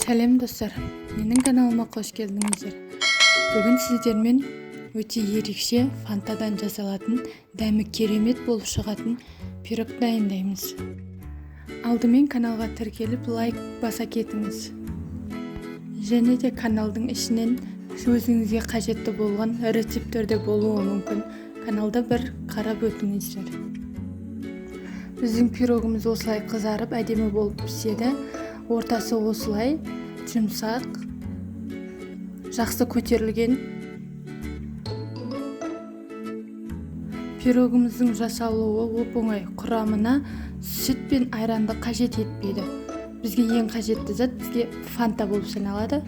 Сәлем достар, менің каналыма қош келдіңіздер. Бүгін сіздермен өте ерекше фантадан жасалатын, дәмі керемет болып шығатын пирог дайындаймыз. Алдымен каналға тіркеліп лайк баса кетіңіз. Және де каналдың ішінен өзіңізге қажетті болған рецептерде болуы мүмкін. Каналда бір қарап өтіңіздер. Біздің пирогымыз осылай қызарып, әдемі болып піседі. Ортасы осылай жұмсақ, жақсы көтерілген. Пирогымыздың жасалуы оп-оңай. Құрамына сүт пен айранды қажет етпейді. Бізге ең қажетті зат бізге фанта болып саналады.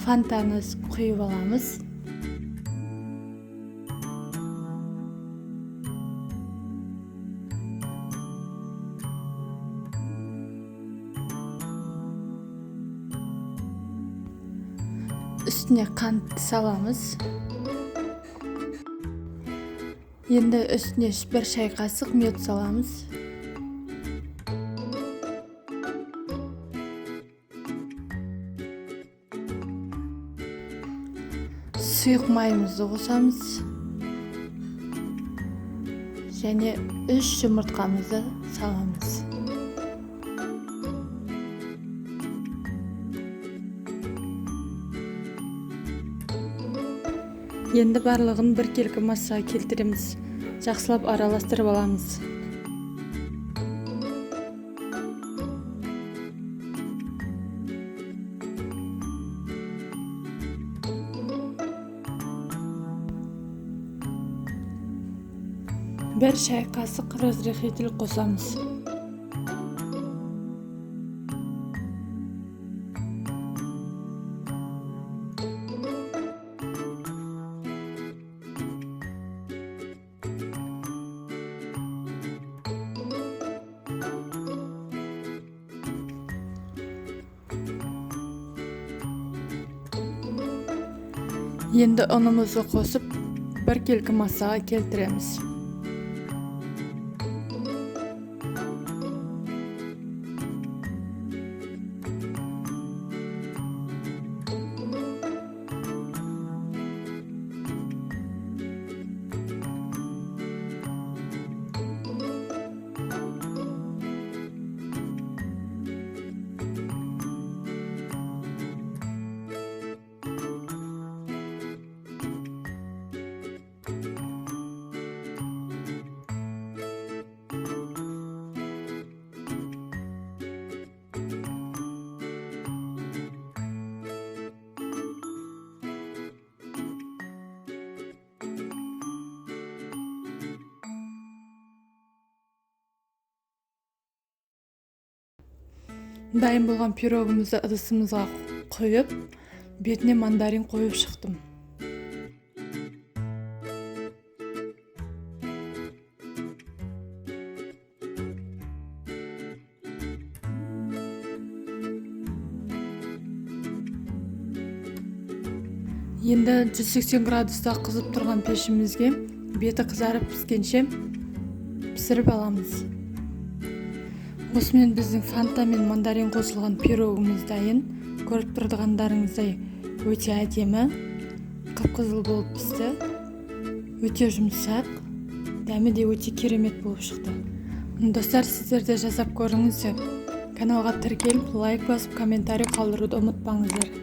Фантамыз құйып аламыз. Үстіне қант саламыз. Енді үстіне бір шай қасық мед саламыз. Сұйық майымызды қосамыз. Және 3 жұмыртқамызды саламыз. Енді барлығын біркелкі массаға келтіреміз. Жақсылап араластырып аламыз. Бір шай қасық разрыхитель қосамыз. Енді ұнымызды қосып, біркелкі массаға келтіреміз. Дайын болған пирогымызды ыдысымызға құйып, бетіне мандарин қойып шықтым. Енді 180 градуста қызып тұрған пешімізге беті қызарып піскенше пісіріп аламыз. Осымен біздің фанта мен мандарин қосылған пирогымыз дайын. Көріп тұрғандарыңыздай өте әдемі, қып-қызыл болып пісті. Өте жұмсақ, дәмі де өте керемет болып шықты. Достар, сіздер де жасап көріңіздер. Каналға тіркеліп, лайк басып, комментарий қалдыруды ұмытпаңыздар.